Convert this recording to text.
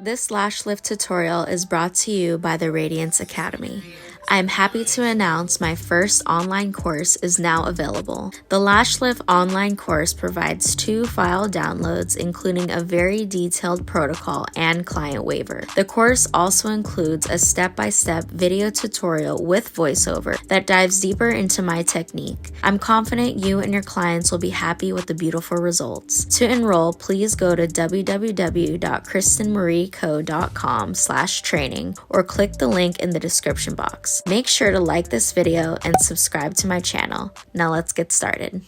This lash lift tutorial is brought to you by the Radiance Academy. I am happy to announce my first online course is now available. The Lash Lift online course provides 2 file downloads, including a very detailed protocol and client waiver. The course also includes a step-by-step video tutorial with voiceover that dives deeper into my technique. I'm confident you and your clients will be happy with the beautiful results. To enroll, please go to www.kristenmarieco.com/training or click the link in the description box. Make sure to like this video and subscribe to my channel. Now let's get started.